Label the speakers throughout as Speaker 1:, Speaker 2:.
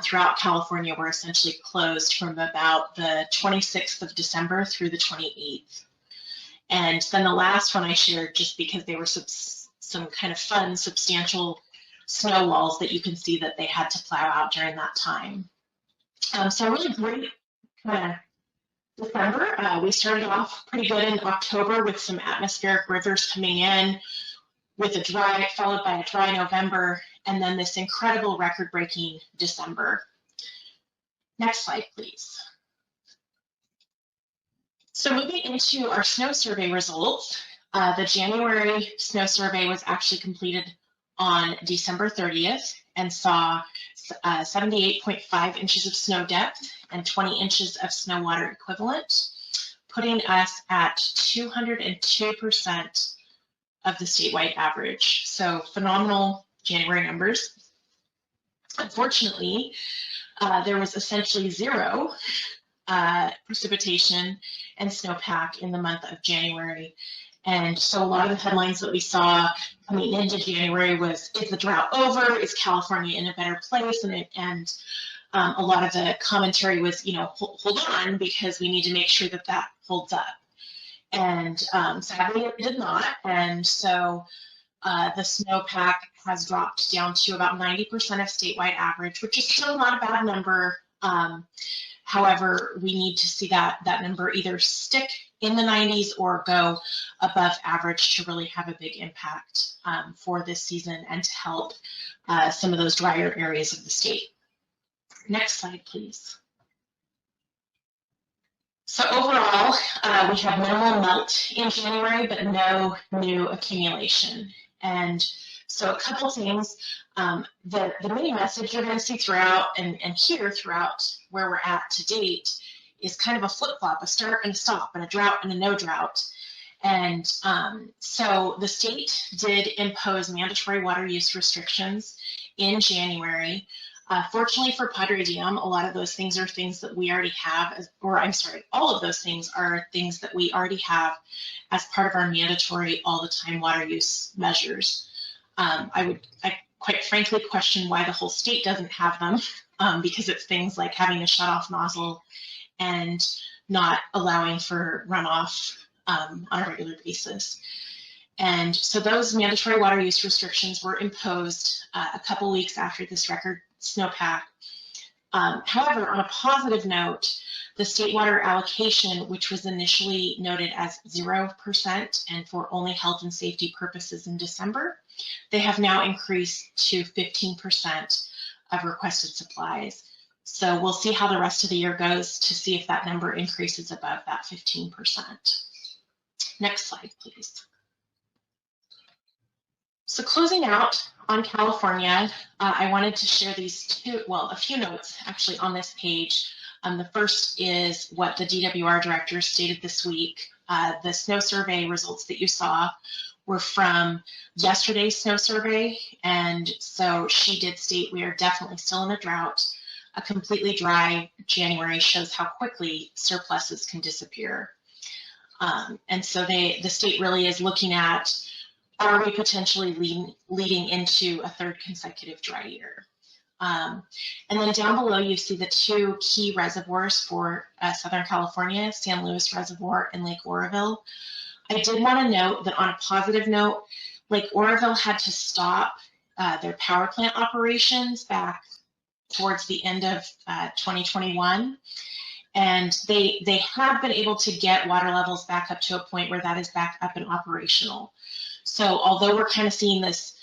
Speaker 1: throughout California were essentially closed from about the 26th of December through the 28th. And then the last one I shared, just because they were some kind of fun, substantial snow walls that you can see that they had to plow out during that time. So a really great kind of December. We started off pretty good in October with some atmospheric rivers coming in, with a dry, followed by a dry November, and then this incredible record-breaking December. Next slide, please. So moving into our snow survey results, the January snow survey was actually completed on December 30th and saw 78.5 inches of snow depth and 20 inches of snow water equivalent, putting us at 202% of the statewide average. So phenomenal January numbers. Unfortunately, there was essentially zero precipitation and snowpack in the month of January. And so a lot of the headlines that we saw coming into January was, is the drought over? Is California in a better place? And a lot of the commentary was, you know, hold on, because we need to make sure that that holds up. And sadly, it did not. And so the snowpack has dropped down to about 90% of statewide average, which is still not a bad number. However, we need to see that number either stick in the 90s or go above average to really have a big impact for this season and to help some of those drier areas of the state. Next slide, please. So overall, we had minimal melt in January, but no new accumulation. And so a couple things, the mini message you're going to see throughout and hear throughout where we're at to date is kind of a flip-flop, a start and a stop, and a drought and a no drought. And so the state did impose mandatory water use restrictions in January. Fortunately for Padre, a lot of those things are things that we already have, all of those things are things that we already have as part of our mandatory all-the-time water use measures. I quite frankly question why the whole state doesn't have them, because it's things like having a shut-off nozzle and not allowing for runoff on a regular basis. And so those mandatory water use restrictions were imposed a couple weeks after this record snowpack. However, on a positive note, the state water allocation, which was initially noted as 0% and for only health and safety purposes in December, they have now increased to 15% of requested supplies. So we'll see how the rest of the year goes to see if that number increases above that 15%. Next slide, please. So closing out on California, I wanted to share these a few notes actually on this page. The first is what the DWR director stated this week. The snow survey results that you saw were from yesterday's snow survey, and so she did state we are definitely still in a drought. A completely dry January shows how quickly surpluses can disappear. And so the state really is looking at, are we potentially leading into a third consecutive dry year? And then down below, you see the two key reservoirs for Southern California, San Luis Reservoir and Lake Oroville. I did want to note that on a positive note, Lake Oroville had to stop their power plant operations back towards the end of 2021. And they have been able to get water levels back up to a point where that is back up and operational. So although we're kind of seeing this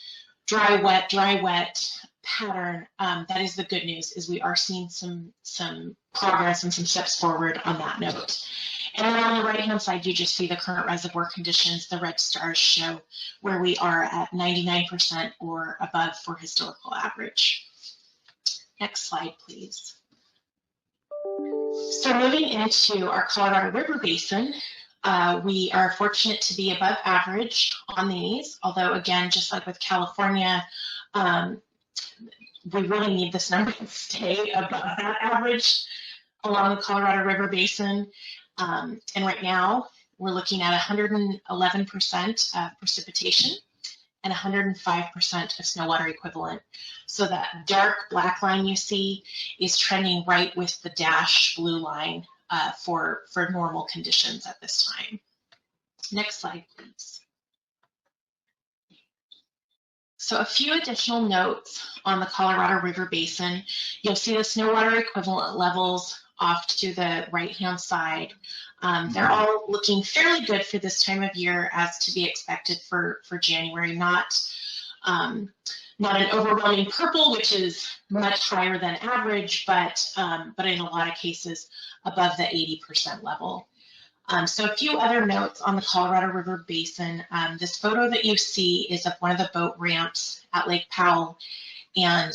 Speaker 1: dry, wet pattern, that is the good news, is we are seeing some progress and some steps forward on that note. And then on the right-hand side, you just see the current reservoir conditions. The red stars show where we are at 99% or above for historical average. Next slide, please. So moving into our Colorado River Basin, we are fortunate to be above average on these, although again, just like with California, we really need this number to stay above that average along the Colorado River Basin. And right now, we're looking at 111% precipitation and 105% of snow water equivalent. So that dark black line you see is trending right with the dash blue line for normal conditions at this time. Next slide, please. So a few additional notes on the Colorado River Basin. You'll see the snow water equivalent levels off to the right-hand side. They're all looking fairly good for this time of year, as to be expected for January. Not an overwhelming purple, which is much higher than average, but in a lot of cases above the 80% level. So a few other notes on the Colorado River Basin. This photo that you see is of one of the boat ramps at Lake Powell, and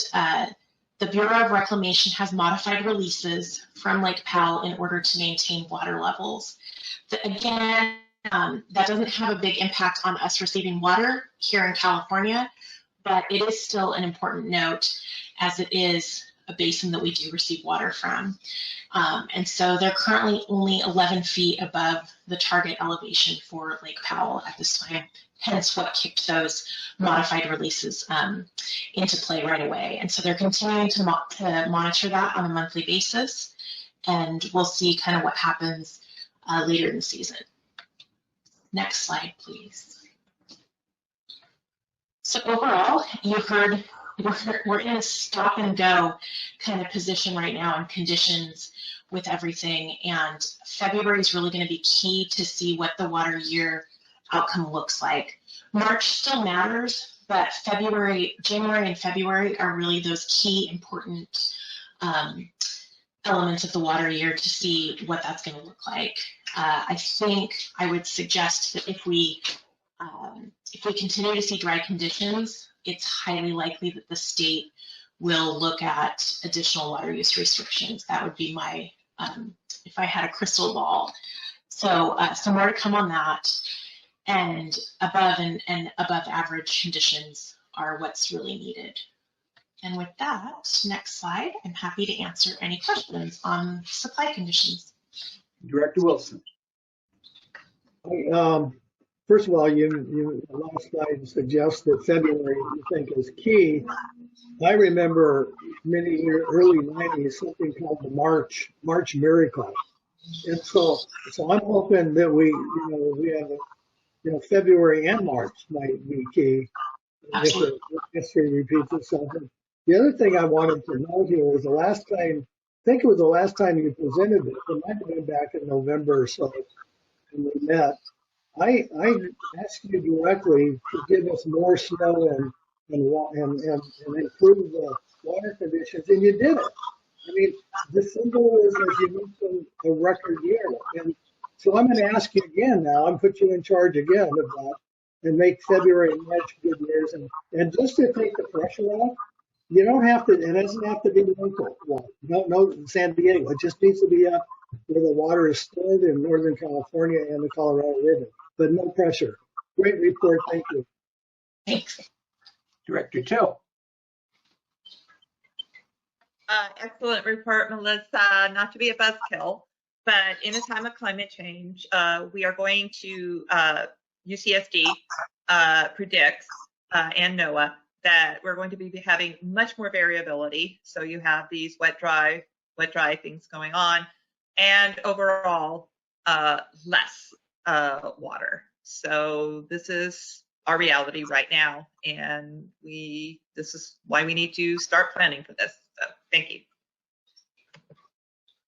Speaker 1: the Bureau of Reclamation has modified releases from Lake Powell in order to maintain water levels. Again, that doesn't have a big impact on us receiving water here in California, but it is still an important note, as it is a basin that we do receive water from. And so they're currently only 11 feet above the target elevation for Lake Powell at this time, hence what kicked those modified releases into play right away. And so they're continuing to monitor that on a monthly basis, and we'll see kind of what happens later in the season. Next slide, please. So overall, you heard we're in a stop and go kind of position right now in conditions with everything, and February is really going to be key to see what the water year outcome looks like. March still matters, but January and February are really those key important elements of the water year to see what that's going to look like. I think I would suggest that if we continue to see dry conditions, it's highly likely that the state will look at additional water use restrictions. That would be my, if I had a crystal ball. So more to come on that. And above average conditions are what's really needed. And with that, next slide, I'm happy to answer any questions on supply conditions.
Speaker 2: Director Wilson.
Speaker 3: First of all, the last slide suggests that February you think is key. I remember early 90s, something called the March Miracle. And so I'm hoping that we have February and March might be key if history repeats itself. And the other thing I wanted to note here was I think it was the last time you presented it. It might have been back in November or so when we met. I asked you directly to give us more snow and improve the water conditions, and you did it. I mean, December was, as you mentioned, a record year. And so I'm going to ask you again now. I'm put you in charge again of that and make February and March good years. And just to take the pressure off, you don't have to, it doesn't have to be local. No, San Diego. It just needs to be up where the water is stored in Northern California and the Colorado River. But no pressure. Great report. Thank you.
Speaker 1: Thanks.
Speaker 2: Director Till.
Speaker 4: Excellent report, Melissa. Not to be a buzzkill, but in a time of climate change, we are going to, UCSD predicts, and NOAA, that we're going to be having much more variability. So you have these wet, dry things going on, and overall, less water. So this is our reality right now, and this is why we need to start planning for this. So thank you.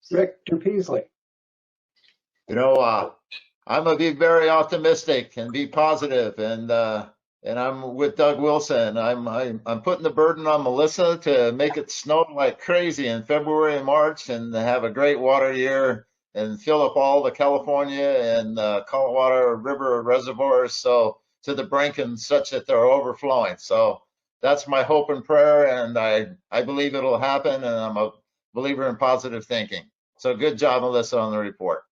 Speaker 2: Director Peasley.
Speaker 5: I'm gonna be very optimistic and be positive, and I'm with Doug Wilson. I'm putting the burden on Melissa to make it snow like crazy in February and March, and have a great water year and fill up all the California and Colorado River reservoirs so to the brink and such that they're overflowing. So that's my hope and prayer, and I believe it'll happen, and I'm a believer in positive thinking. So good job, Melissa, on the report.